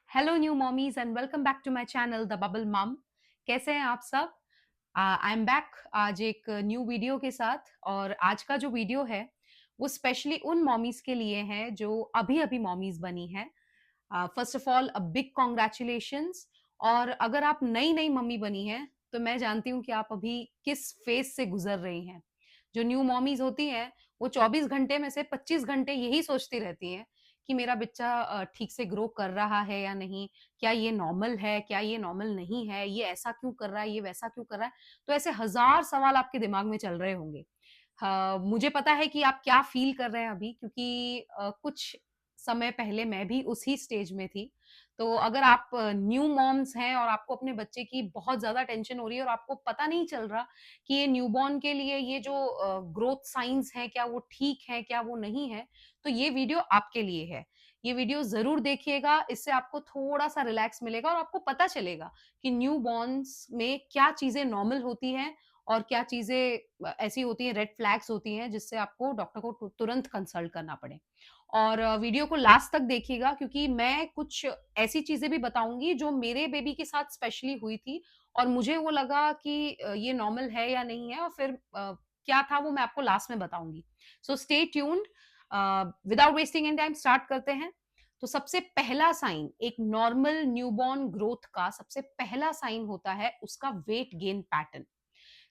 Hello new mommies and welcome back to my channel the bubble mum. कैसे हैं आप सब? आई एम बैक आज एक न्यू वीडियो के साथ। और आज का जो वीडियो है वो स्पेशली उन मॉमीज के लिए है जो अभी अभी मॉमीज बनी हैं। First of all a big congratulations. और अगर आप नई नई मम्मी बनी हैं तो मैं जानती हूँ कि आप अभी किस फेज से गुजर रही हैं। जो न्यू मॉमीज होती हैं वो 24 घंटे में से 25 घंटे यही सोचती रहती हैं कि मेरा बच्चा ठीक से ग्रो कर रहा है या नहीं, क्या ये नॉर्मल है, क्या ये नॉर्मल नहीं है, ये ऐसा क्यों कर रहा है, ये वैसा क्यों कर रहा है। तो ऐसे हजार सवाल आपके दिमाग में चल रहे होंगे। हाँ, मुझे पता है कि आप क्या फील कर रहे हैं अभी, क्योंकि कुछ समय पहले मैं भी उसी स्टेज में थी। तो अगर आप न्यू मॉम्स हैं और आपको अपने बच्चे की बहुत ज़्यादा टेंशन हो रही है और आपको पता नहीं चल रहा कि ये न्यूबॉर्न के लिए ये जो ग्रोथ साइंस हैं, क्या वो ठीक है, क्या वो नहीं है, तो ये वीडियो आपके लिए है। ये वीडियो ज़रूर देखिएगा, इससे आपको थोड़ा-सा रिलैक्स मिलेगा और आपको पता चलेगा कि न्यूबॉर्न्स में क्या चीज़ें नॉर्मल होती हैं और क्या चीज़ें ऐसी होती हैं, रेड फ्लैग्स होती हैं, जिससे आपको डॉक्टर को तुरंत कंसल्ट करना पड़े। और वीडियो को लास्ट तक देखिएगा, क्योंकि मैं कुछ ऐसी चीज़ें भी बताऊँगी जो मेरे बेबी के साथ स्पेशली हुई थी और मुझे वो लगा कि ये नॉर्मल है या नहीं है, और फिर क्या था वो मैं आपको लास्ट में बताऊँगी। So stay tuned. Without wasting any time start करते हैं। तो सबसे पहला साइन एक नॉर्मल न्यूबॉर्न ग्रोथ का सबसे पहला साइन होता है उसका वेट गेन पैटर्न।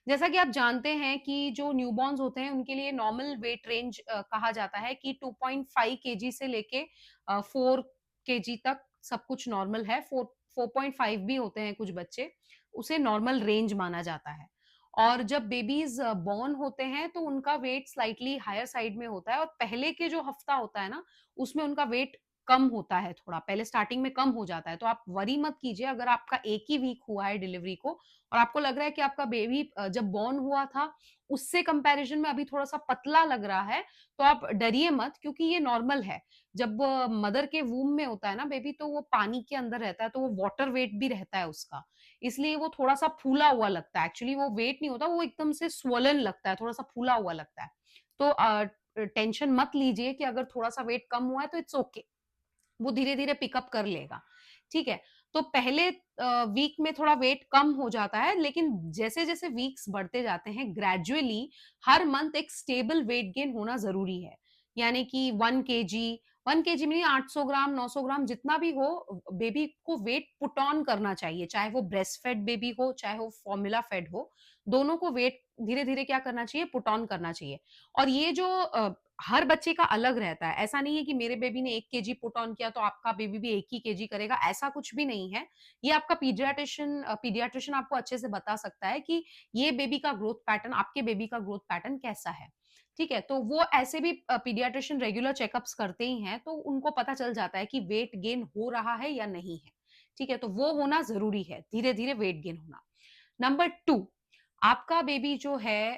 जैसा कि आप जानते हैं कि जो न्यूबॉर्न्स होते हैं उनके लिए नॉर्मल वेट रेंज कहा जाता है कि 2.5 केजी से लेके 4 केजी तक सब कुछ नॉर्मल है। 4.5 भी होते हैं कुछ बच्चे, उसे नॉर्मल रेंज माना जाता है। और जब बेबीज बॉर्न होते हैं तो उनका वेट स्लाइटली हायर साइड में होता है और पहले के जो हफ्ता होता है ना, उसमें उनका वेट कम होता है, थोड़ा पहले स्टार्टिंग में कम हो जाता है। तो आप वरी मत कीजिए अगर आपका एक ही वीक हुआ है डिलीवरी को और आपको लग रहा है कि आपका बेबी जब बॉर्न हुआ था उससे कंपैरिजन में अभी थोड़ा-सा पतला लग रहा है, तो आप डरिए मत, क्योंकि ये नॉर्मल है। जब मदर के वूम्ब में होता है ना बेबी, तो वो पानी के अंदर रहता है, तो वो वाटर वेट भी रहता है उसका। इसलिए वो थोड़ा-सा फूला हुआ लगता है। एक्चुअली वो वेट नहीं होता, वो एकदम से स्वोलन लगता है, थोड़ा-सा फूला हुआ लगता है। तो टेंशन मत लीजिए कि अगर थोड़ा-सा वेट कम हुआ है तो इट्स ओके। वो धीरे-धीरे पिकअप कर लेगा, ठीक है? तो पहले वीक में थोड़ा वेट कम हो जाता है, लेकिन जैसे-जैसे वीक्स बढ़ते जाते हैं ग्रेजुअली हर मंथ एक स्टेबल वेट गेन होना ज़रूरी है। यानी कि 1 केजी में नहीं, 800 ग्राम, 900 ग्राम जितना भी हो, बेबी को वेट पुट ऑन करना चाहिए, चाहे वो ब्रेस्ट फेड बेबी हो, चाहे वो फॉर्मूला फेड हो, दोनों को वेट धीरे-धीरे क्या करना चाहिए, पुट ऑन करना चाहिए। और ये जो हर बच्चे का अलग रहता है। ऐसा नहीं है कि मेरे बेबी ने 1 केजी पुट ऑन किया तो आपका बेबी भी 1 ही केजी करेगा, ऐसा कुछ भी नहीं है। ये आपका पीडियाट्रिशियन आपको अच्छे से बता सकता है कि ये बेबी का ग्रोथ पैटर्न, आपके बेबी का ग्रोथ पैटर्न कैसा है। ठीक है? तो वो ऐसे भी पीडियाट्रिशियन रेगुलर चेकअप्स करते ही हैं, तो उनको पता चल जाता है कि वेट गेन हो रहा है या नहीं है। ठीक है? तो वो होना ज़रूरी है, धीरे-धीरे वेट गेन होना। नंबर 2, आपका बेबी जो है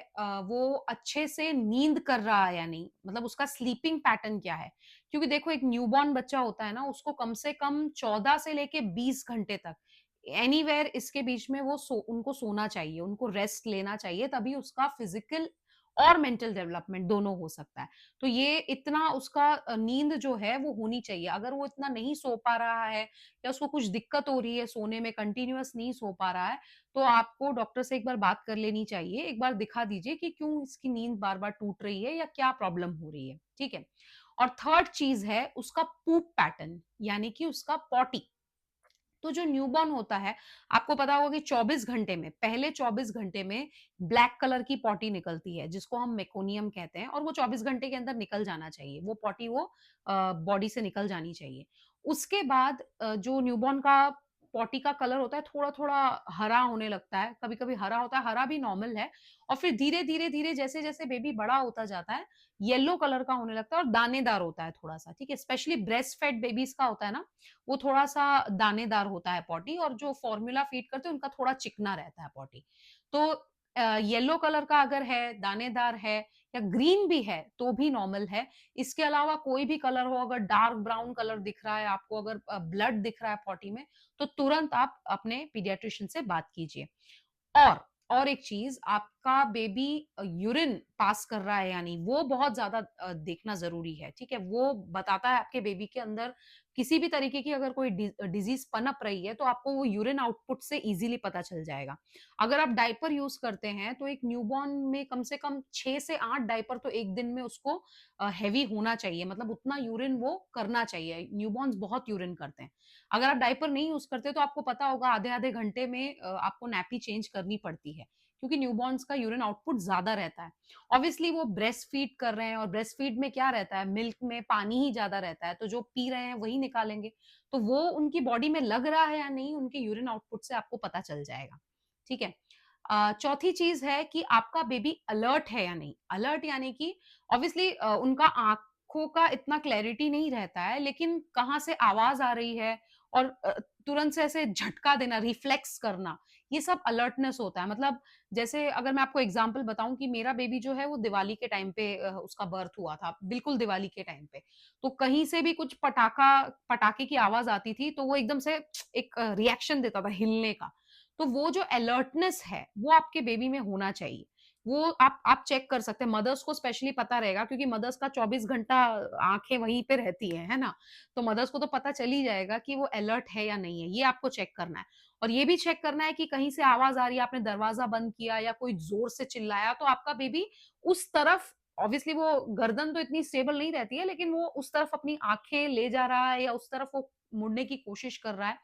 वो अच्छे से नींद कर रहा है या नहीं, मतलब उसका स्लीपिंग पैटर्न क्या है। क्योंकि देखो एक न्यूबॉर्न बच्चा होता है ना, उसको कम से कम 14 से लेके 20 घंटे तक एनीवेयर इसके बीच में वो उनको सोना चाहिए, उनको रेस्ट लेना चाहिए, तभी उसका फिजिकल और मेंटल डेवलपमेंट दोनों हो सकता है। तो ये इतना उसका नींद जो है वो होनी चाहिए। अगर वो इतना नहीं सो पा रहा है या उसको कुछ दिक्कत हो रही है सोने में, कंटिन्यूअस नहीं सो पा रहा है, तो आपको डॉक्टर से एक बार बात कर लेनी चाहिए। एक बार दिखा दीजिए कि क्यों इसकी नींद बार-बार टूट रही है या क्या प्रॉब्लम हो रही है, ठीक है? और थर्ड चीज़ है उसका पूप पैटर्न, यानी कि उसका पॉटी। तो जो न्यूबॉर्न होता है, आपको पता होगा कि 24 घंटे में, पहले 24 घंटे में ब्लैक कलर की पॉटी निकलती है, जिसको हम मेकोनियम कहते हैं, और वो 24 घंटे के अंदर निकल जाना चाहिए। वो पॉटी वो बॉडी से निकल जानी चाहिए। उसके बाद जो न्यूबॉर्न का पॉटी का कलर होता है, थोड़ा-थोड़ा हरा होने लगता है, कभी-कभी हरा होता है, हरा भी नॉर्मल है। और फिर धीरे-धीरे जैसे-जैसे बेबी बड़ा होता जाता है, येलो कलर का होने लगता है और दानेदार होता है थोड़ा-सा, ठीक है? स्पेशली ब्रेस्ट फेड बेबीज़ का होता है ना, वो थोड़ा-सा दानेदार होता है पॉटी, और जो फॉर्मूला फीड करते हैं उनका थोड़ा चिकना रहता है पॉटी। तो येलो कलर का अगर है, दानेदार है या ग्रीन भी है तो भी नॉर्मल है। इसके अलावा कोई भी कलर हो, अगर डार्क ब्राउन कलर दिख रहा है आपको, अगर ब्लड दिख रहा है पॉटी में, तो तुरंत आप अपने पीडियाट्रिशियन से बात कीजिए। और एक चीज़, आप आपका बेबी यूरिन पास कर रहा है या नहीं, वो बहुत ज़्यादा देखना ज़रूरी है, ठीक है? वो बताता है आपके बेबी के अंदर किसी भी तरीके की अगर कोई डिज़ीज़ पनप रही है, तो आपको वो यूरिन आउटपुट से ईज़िली पता चल जाएगा। अगर आप डायपर यूज़ करते हैं, तो एक न्यूबॉर्न में कम से कम 6 से 8 डायपर तो 1 दिन में उसको हेवी होना चाहिए, मतलब उतना यूरिन वो करना चाहिए। न्यूबॉर्न्स बहुत यूरिन करते हैं। अगर आप डायपर नहीं यूज़ करते, तो आपको पता होगा आधे-आधे घंटे में आपको नैपी चेंज करनी पड़ती है, क्योंकि न्यूबॉर्न्स का यूरिन आउटपुट ज़्यादा रहता है। ऑब्वियसली वो ब्रेस्ट फीड कर रहे हैं और ब्रेस्ट फीड में क्या रहता है, मिल्क में पानी ही ज़्यादा रहता है, तो जो पी रहे हैं वही निकालेंगे। तो वो उनकी बॉडी में लग रहा है या नहीं, उनके यूरिन आउटपुट से आपको पता चल जाएगा। ठीक है? चौथी चीज़ है कि आपका बेबी अलर्ट है या नहीं? अलर्ट यानी कि ऑब्वियसली उनका आँखों का इतना क्लैरिटी नहीं रहता है, लेकिन कहाँ से आवाज़ आ रही है और तुरंत से ऐसे झटका देना, रिफ्लेक्स करना, ये सब अलर्टनेस होता है। मतलब जैसे अगर मैं आपको एग्ज़ाम्पल बताऊँ कि मेरा बेबी जो है वो दिवाली के टाइम पे उसका बर्थ हुआ था, बिल्कुल दिवाली के टाइम पे। तो कहीं से भी कुछ पटाखे की आवाज़ आती थी, तो वो एकदम से एक रिएक्शन देता था हिलने का। तो वो जो अलर्टनेस है, वो आपके बेबी में होना चाहिए। वो आप चेक कर सकते हैं, मदर्स को स्पेशली पता रहेगा क्योंकि मदर्स का 24 घंटा आँखें वहीं पे रहती है ना? तो मदर्स को तो पता चल ही जाएगा कि वो अलर्ट है या नहीं है, ये आपको चेक करना है। और ये भी चेक करना है कि कहीं से आवाज़ आ रही है, आपने दरवाज़ा बंद किया या कोई ज़ोर से चिल्लाया, तो आपका बेबी उस तरफ ऑब्वियसली वो गर्दन तो इतनी स्टेबल नहीं रहती है, लेकिन वो उस तरफ अपनी आँखें ले जा रहा है या उस तरफ वो मुड़ने की कोशिश कर रहा है।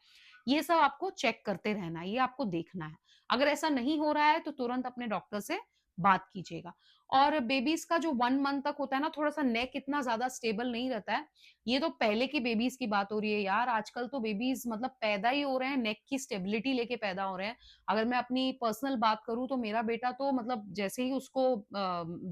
ये सब आपको चेक करते रहना है, ये आपको देखना है। अगर ऐसा नहीं हो रहा है तो तुरंत अपने डॉक्टर से बात कीजिएगा। और बेबीज़ का जो 1 मंथ तक होता है ना, थोड़ा-सा नेक इतना ज़्यादा स्टेबल नहीं रहता है। ये तो पहले की बेबीज़ की बात हो रही है यार, आजकल तो बेबीज़ मतलब पैदा ही हो रहे हैं, नेक की स्टेबिलिटी लेके पैदा हो रहे हैं। अगर मैं अपनी पर्सनल बात करूँ तो मेरा बेटा तो मतलब जैसे ही उसको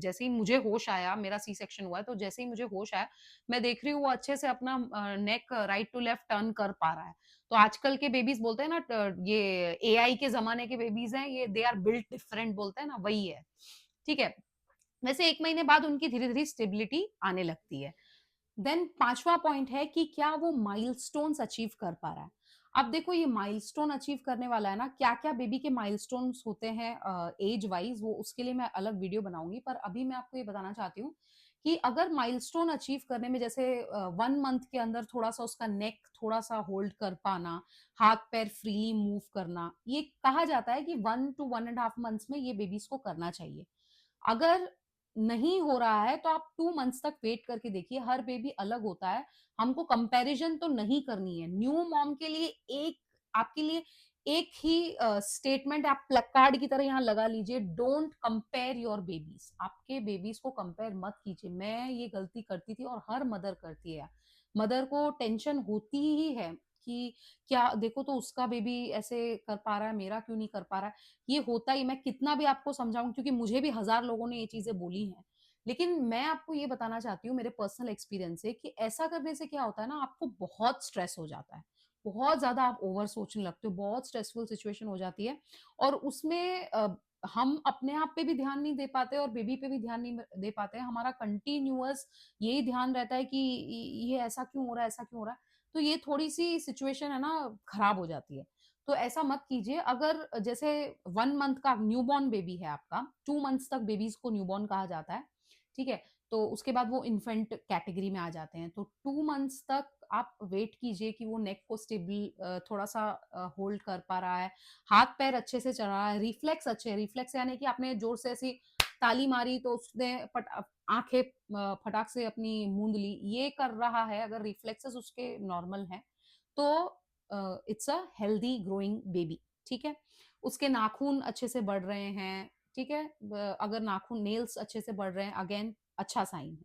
जैसे ही मुझे होश आया, मेरा सी सेक्शन हुआ है, तो जैसे ही मुझे होश आया, मैं देख रही हूँ वो अच्छे से अपना नेक राइट टू लेफ्ट टर्न कर पा रहा है। तो आजकल के बेबीज़ बोलते हैं ना ये एआई के ज़माने के बेबीज़ हैं, ये दे आर बिल्ट डिफरेंट बोलते हैं ना, वही है। ठीक है? वैसे 1 महीने बाद उनकी धीरे-धीरे स्टेबिलिटी आने लगती है। देन 5वां पॉइंट है कि क्या वो माइलस्टोन्स अचीव कर पा रहा है। अब देखो ये माइलस्टोन अचीव करने वाला है ना, क्या-क्या बेबी के माइलस्टोन्स होते हैं ऐज वाइज़, वो उसके लिए मैं अलग वीडियो बनाऊँगी। पर अभी मैं आपको ये बताना चाहती हूँ कि अगर माइलस्टोन अचीव करने में जैसे 1 मंथ के अंदर थोड़ा-सा उसका नेक थोड़ा-सा होल्ड कर पाना, हाथ-पैर फ्रीली मूव करना, ये कहा जाता है कि 1 टू 1 1/2 मंथ्स में ये बेबीज़ को करना चाहिए। अगर नहीं हो रहा है तो आप 2 मंथ्स तक वेट करके देखिए, हर बेबी अलग होता है। हमको कंपैरिज़न तो नहीं करनी है। न्यू मॉम के लिए एक आपके लिए एक ही स्टेटमेंट आप प्लकार्ड की तरह यहाँ लगा लीजिए, डोंट कंपेयर योर बेबीज़। आपके बेबीज़ को कंपेयर मत कीजिए। मैं ये गलती करती थी और हर मदर करती है। मदर को टेंशन होती ही है कि क्या देखो तो उसका बेबी ऐसे कर पा रहा है, मेरा क्यों नहीं कर पा रहा है। ये होता ही, मैं कितना भी आपको समझाऊँ क्योंकि मुझे भी हज़ार लोगों ने ये चीज़ें बोली हैं। लेकिन मैं आपको ये बताना चाहती हूँ मेरे पर्सनल एक्सपीरियंस से कि ऐसा करने से क्या होता है ना, आपको बहुत स्ट्रेस हो जाता है। बहुत ज़्यादा आप ओवर सोचने लगते हो, बहुत स्ट्रेसफुल सिचुएशन हो जाती है और उसमें हम अपने आप पे भी ध्यान नहीं दे पाते और बेबी पे भी ध्यान नहीं दे पाते हैं। हमारा कंटीन्यूअस यही ध्यान रहता है कि ये ऐसा क्यों हो रहा है, ऐसा क्यों हो रहा है? तो ये थोड़ी-सी सिचुएशन है ना, खराब हो जाती है। तो ऐसा मत कीजिए। अगर जैसे 1 मंथ का न्यूबॉर्न बेबी है आपका, 2 मंथ्स तक बेबीज़ को न्यूबॉर्न कहा जाता है, ठीक है? तो उसके बाद वो इन्फेंट कैटेगरी में आ जाते हैं। तो 2 मंथ्स तक आप वेट कीजिए कि वो नेक को थोड़ा-सा होल्ड कर पा रहा है, हाथ-पैर अच्छे से चल रहा है, रिफ्लेक्स अच्छे हैं। रिफ्लेक्स यानी कि आपने ज़ोर से ऐसी ताली मारी तो उसने आँखें फटाक से अपनी मूंद ली, ये कर रहा है, अगर रिफ्लेक्सेस उसके नॉर्मल हैं, तो it's a healthy growing baby, ठीक है? उसके नाखून अच्छे से बढ़ रहे हैं, ठीक है? अगर नाखून नेल्स अच्छे से बढ़ रहे हैं, अगेन अच्छा साइन है।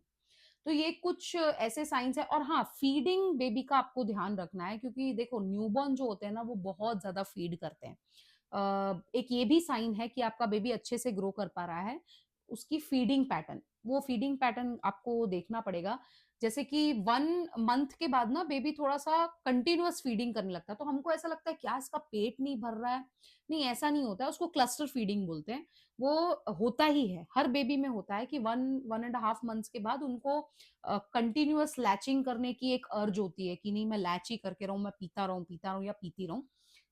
तो ये कुछ ऐसे साइंस है। और हाँ, फीडिंग बेबी का आपको ध्यान रखना है क्योंकि देखो न्यूबॉर्न जो होते हैं ना, वो बहुत ज़्यादा फीड करते हैं। एक ये भी साइन है कि आपका बेबी अच्छे से ग्रो कर पा रहा है, उसकी फीडिंग पैटर्न। वो फीडिंग पैटर्न आपको देखना पड़ेगा। जैसे कि 1 मंथ के बाद ना बेबी थोड़ा-सा कंटीन्यूअस फीडिंग करने लगता है, तो हमको ऐसा लगता है क्या इसका पेट नहीं भर रहा है? नहीं, ऐसा नहीं होता है, उसको क्लस्टर फीडिंग बोलते हैं। वो होता ही है, हर बेबी में होता है कि 1 एंड हाफ मंथ्स के बाद उनको कंटीन्यूअस लैचिंग करने की एक अर्ज होती है कि नहीं मैं लैच ही करके रहूँ, मैं पीता रहूँ या पीती रहूँ।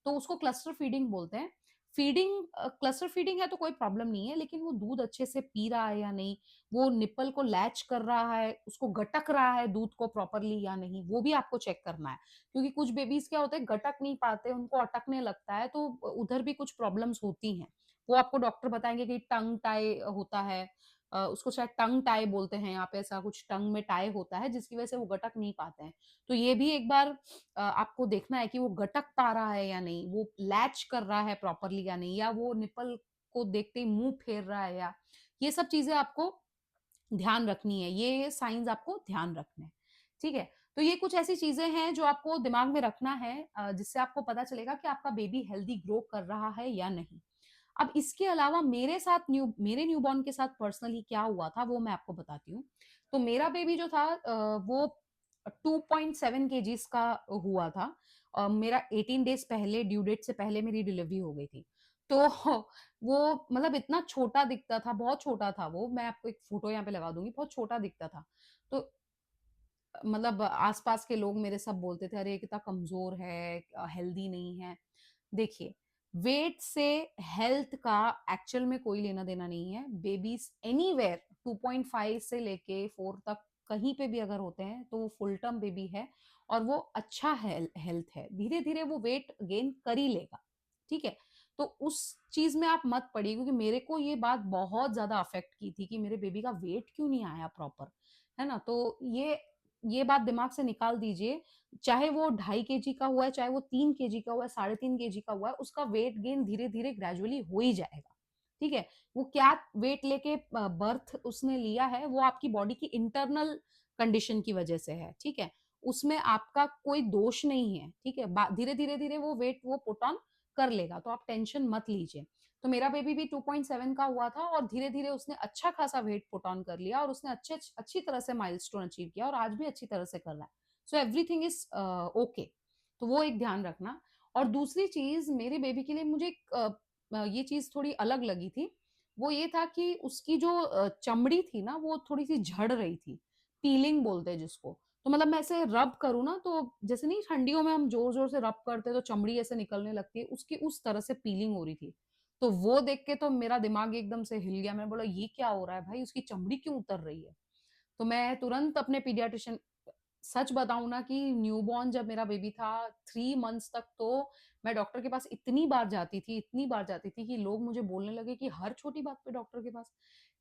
तो उसको क्लस्टर फीडिंग बोलते हैं। फीडिंग क्लस्टर फीडिंग है तो कोई प्रॉब्लम नहीं है, लेकिन वो दूध अच्छे से पी रहा है या नहीं, वो निप्पल को लैच कर रहा है, उसको गटक रहा है दूध को प्रॉपरली या नहीं, वो भी आपको चेक करना है। क्योंकि कुछ बेबीज़ क्या होता है, गटक नहीं पाते, उनको अटकने लगता है, तो उधर भी कुछ प्रॉब्लम्स होती हैं। वो आपको डॉक्टर बताएँगे कि टंग टाई होता है, उसको शायद टंग टाई बोलते हैं यहाँ पे, ऐसा कुछ टंग में टाई होता है जिसकी वजह से वो गटक नहीं पाते हैं। तो ये भी एक बार आपको देखना है कि वो गटक पा रहा है या नहीं, वो लैच कर रहा है प्रॉपरली या नहीं, या वो निप्पल को देखते ही मुँह फेर रहा है, या ये सब चीज़ें आपको ध्यान रखनी है, ये साइन्स आपको ध्यान रखने हैं, ठीक है? तो ये कुछ ऐसी चीज़ें हैं जो आपको दिमाग में रखना है, जिससे आपको पता चलेगा कि आपका बेबी हेल्दी ग्रो कर रहा है या नहीं। अब इसके अलावा मेरे न्यूबॉर्न के साथ पर्सनली क्या हुआ था वो मैं आपको बताती हूँ। तो मेरा बेबी जो था वो 2.7 केजीज़ का हुआ था। मेरा 18 डेज़ पहले ड्यू डेट से पहले मेरी डिलीवरी हो गई थी। तो वो मतलब इतना छोटा दिखता था, बहुत छोटा था वो, मैं आपको एक फ़ोटो यहाँ पे लगा दूँगी, बहुत छोटा दिखता था। तो मतलब आस-पास के लोग मेरे सब बोलते थे, "अरे! कितना कमज़ोर है, हेल्दी नहीं है।" देखिए, वेट से हेल्थ का एक्चुअल में कोई लेना-देना नहीं है। बेबीज़ एनीवेयर 2.5 से लेके 4 तक कहीं पे भी अगर होते हैं, तो वो फुल टर्म बेबी है और वो अच्छा हेल्थ है। धीरे-धीरे वो वेट गेन कर ही लेगा, ठीक है? तो उस चीज़ में आप मत पड़िए, क्योंकि मेरे को ये बात बहुत ज़्यादा अफ़ेक्ट की थी कि मेरे बेबी का वेट क्यों नहीं आया प्रॉपर, है ना? तो ये बात दिमाग से निकाल दीजिए, चाहे वो 2.5 केजी का हुआ है, चाहे वो 3 केजी का हुआ है, 3.5 केजी का हुआ है, उसका वेट गेन धीरे-धीरे ग्रेजुअली हो ही जाएगा, ठीक है? वो क्या वेट लेके बर्थ उसने लिया है, वो आपकी बॉडी की इंटरनल कंडीशन की वजह से है, ठीक है? उसमें आपका कोई दोष नहीं है, ठीक है? धीरे-धीरे वो वेट वो पुट ऑन कर लेगा, तो आप टेंशन मत लीजिए। तो मेरा बेबी भी 2.7 का हुआ था और धीरे-धीरे उसने अच्छा खासा वेट पुट ऑन कर लिया और उसने अच्छी तरह से माइलस्टोन अचीव किया और आज भी अच्छी तरह से कर रहा है। So everything is okay. तो वो एक ध्यान रखना। और दूसरी चीज़ मेरे बेबी के लिए मुझे एक ये चीज़ थोड़ी अलग लगी थी। वो ये था कि उसकी जो चमड़ी थी ना, वो थोड़ी-सी झड़ रही थी। पीलिंग बोलते हैं जिसको। तो मतलब मैं ऐसे रब करूँ ना, तो जैसे नहीं ठंडियों में हम ज़ोर-ज़ोर से रब करते हैं तो चमड़ी ऐसे निकलने लगती है, उसकी उस तरह से पीलिंग हो रही थी। तो वो देख के तो मेरा दिमाग एकदम से हिल गया। मैंने बोला, ये क्या हो रहा है भाई? उसकी चमड़ी क्यों उतर रही है? तो मैं तुरंत अपने पीडियाट्रिशियन, सच बताऊँ ना कि न्यूबॉर्न जब मेरा बेबी था 3 मंथ्स तक, तो मैं डॉक्टर के पास इतनी बार जाती थी कि लोग मुझे बोलने लगे कि हर छोटी बात पे डॉक्टर के पास।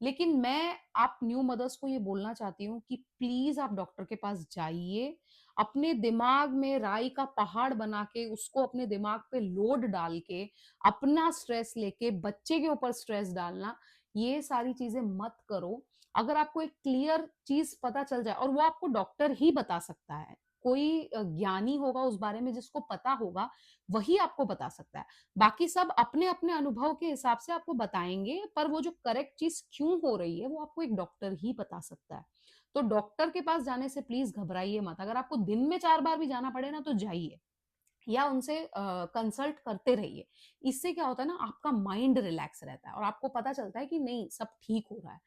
लेकिन मैं आप न्यू मदर्स को ये बोलना चाहती हूँ कि प्लीज़ आप डॉक्टर के पास जाइए। अपने दिमाग में राई का पहाड़ बना के उसको अपने दिमाग पे लोड डाल के, अपना स्ट्रेस लेके बच्चे के ऊपर स्ट्रेस डालना, ये सारी चीज़ें मत करो। अगर आपको एक क्लियर चीज़ पता चल जाए, और वो आपको डॉक्टर ही बता सकता है। कोई ज्ञानी होगा उस बारे में जिसको पता होगा, वही आपको बता सकता है। बाकी सब अपने-अपने अनुभव के हिसाब से आपको बताएँगे, पर वो जो करेक्ट चीज़ क्यों हो रही है, वो आपको एक डॉक्टर ही बता सकता है। तो डॉक्टर के पास जाने से प्लीज़ घबराइए मत। अगर आपको दिन में 4 बार भी जाना पड़े ना, तो जाइए। या उनसे कंसल्ट करते रहिए। इससे क्या होता है ना, आपका माइंड रिलैक्स रहता है और आपको पता चलता है कि नहीं, सब ठीक हो रहा है।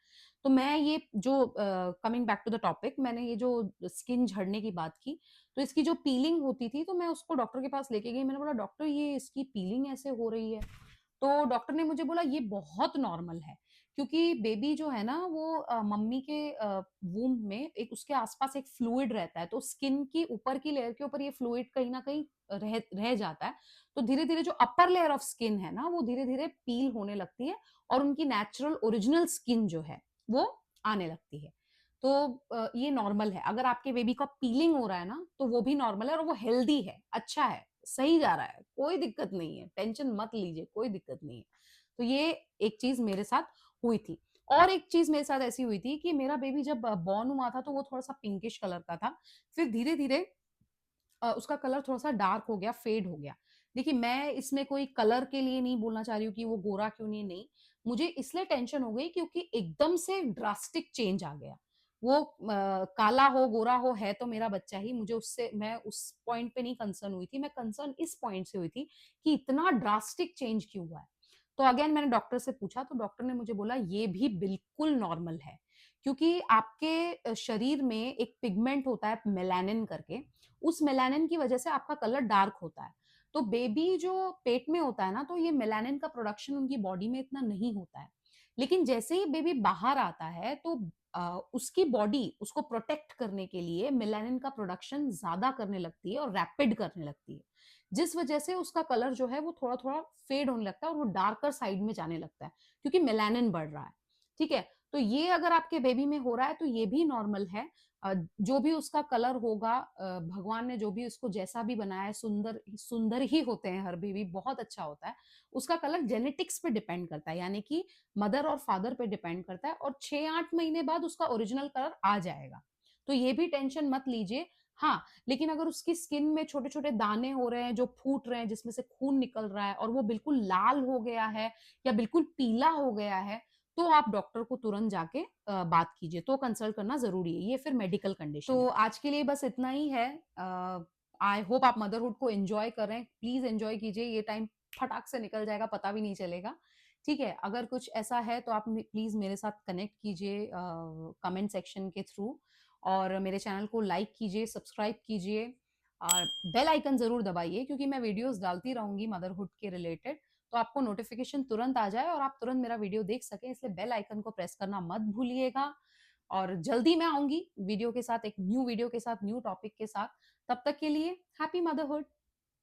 तो मैं ये जो coming back to the topic, मैंने ये जो स्किन झड़ने की बात की, तो इसकी जो पीलिंग होती थी, तो मैं उसको डॉक्टर के पास लेके गई। मैंने बोला, डॉक्टर ये इसकी पीलिंग ऐसे हो रही है। तो डॉक्टर ने मुझे बोला ये बहुत नॉर्मल है, क्योंकि बेबी जो है ना वो मम्मी के वूम्ब में एक उसके आसपास एक फ्लूइड रहता है, तो स्किन की ऊपर की लेयर के ऊपर ये फ्लूइड कहीं न कहीं रह रह जाता है। तो धीरे-धीरे जो अपर लेयर ऑफ स्किन है ना, वो धीरे-धीरे पील होने लगती है और उनकी नेचुरल ओरिजिनल स्किन जो है, वो आने लगती है। तो ये नॉर्मल है। अगर आपके बेबी का पीलिंग हो रहा है ना, तो वो भी नॉर्मल है और वो हेल्दी है, अच्छा है, सही जा रहा है, कोई दिक्कत नहीं है, टेंशन मत लीजिए, कोई दिक्कत नहीं है। तो ये एक चीज़ मेरे साथ हुई थी। और एक चीज़ मेरे साथ ऐसी हुई थी कि मेरा बेबी जब बॉर्न हुआ था, तो वो थोड़ा-सा पिंकिश कलर का था। फिर धीरे-धीरे उसका कलर थोड़ा-सा डार्क हो गया, फेड हो गया। देखिए, मैं इसमें कोई कलर के लिए नहीं बोलना चाह रही हूँ कि वो गोरा क्यों नहीं, नहीं। मुझे इसलिए टेंशन हो गई क्योंकि एकदम से ड्रास्टिक चेंज आ गया। वो काला हो, गोरा हो, है तो मेरा बच्चा ही, मैं उस पॉइंट पे नहीं कंसर्न हुई थी, मैं कंसर्न इस पॉइंट से हुई थी कि इतना ड्रास्टिक चेंज क्यों हुआ है? तो अगेन मैंने डॉक्टर से पूछा, तो डॉक्टर ने मुझे बोला ये भी बिल्कुल नॉर्मल है, क्योंकि आपके शरीर में एक पिगमेंट होता है मेलानिन करके, उस मेलानिन की वजह से आपका कलर डार्क होता है। तो बेबी जो पेट में होता है ना, तो ये मेलानिन का प्रोडक्शन उनकी बॉडी में इतना नहीं होता है। लेकिन जैसे ही बेबी बाहर आता है तो उसकी बॉडी उसको प्रोटेक्ट करने के लिए मेलानिन का प्रोडक्शन ज़्यादा करने लगती है और रैपिड करने लगती है। जिस वजह से उसका कलर जो है वो थोड़ा-थोड़ा फेड होने लगता है और वो डार्कर साइड में जाने लगता है, क्योंकि मेलानिन बढ़ रहा है। ठीक है? तो ये अगर आपके बेबी में हो रहा है तो ये भी नॉर्मल है। जो भी उसका कलर होगा, भगवान ने जो भी उसको जैसा भी बनाया है, सुंदर सुंदर ही होते हैं हर बेबी, बहुत अच्छा होता है। उसका कलर जेनेटिक्स पे डिपेंड करता है, यानी कि मदर और फादर पे डिपेंड करता है, और 6-8 महीने बाद उसका ओरिजिनल कलर आ जाएगा। तो ये भी टेंशन मत लीजिए। हाँ, लेकिन अगर उसकी स्किन में छोटे-छोटे दाने हो रहे हैं, जो फूट रहे हैं, जिसमें से खून निकल रहा है और वो बिल्कुल लाल हो गया है या बिल्कुल पीला हो गया है, तो आप डॉक्टर को तुरंत जाके बात कीजिए, तो कंसल्ट करना ज़रूरी है। ये फिर मेडिकल कंडीशन है। तो आज के लिए बस इतना ही है। आई होप आप मदरहुड को एन्जॉय करें। प्लीज़ एन्जॉय कीजिए, ये टाइम फटाक से निकल जाएगा, पता भी नहीं चलेगा। ठीक है? अगर कुछ ऐसा है तो आप प्लीज़ मेरे साथ कनेक्ट कीजिए कमेंट सेक्शन के थ्रू, और मेरे चैनल को लाइक कीजिए, सब्सक्राइब कीजिए और बेल आइकन ज़रूर दबाइए, क्योंकि मैं वीडियोज़ डालती रहूँगी मदरहुड के रिलेटेड, तो आपको नोटिफ़िकेशन तुरंत आ जाए और आप तुरंत मेरा वीडियो देख सकें, इसलिए बेल आइकन को प्रेस करना मत भूलिएगा। और जल्दी मैं आऊँगी वीडियो के साथ, एक न्यू वीडियो के साथ, न्यू टॉपिक के साथ। तब तक के लिए हैप्पी मदरहुड।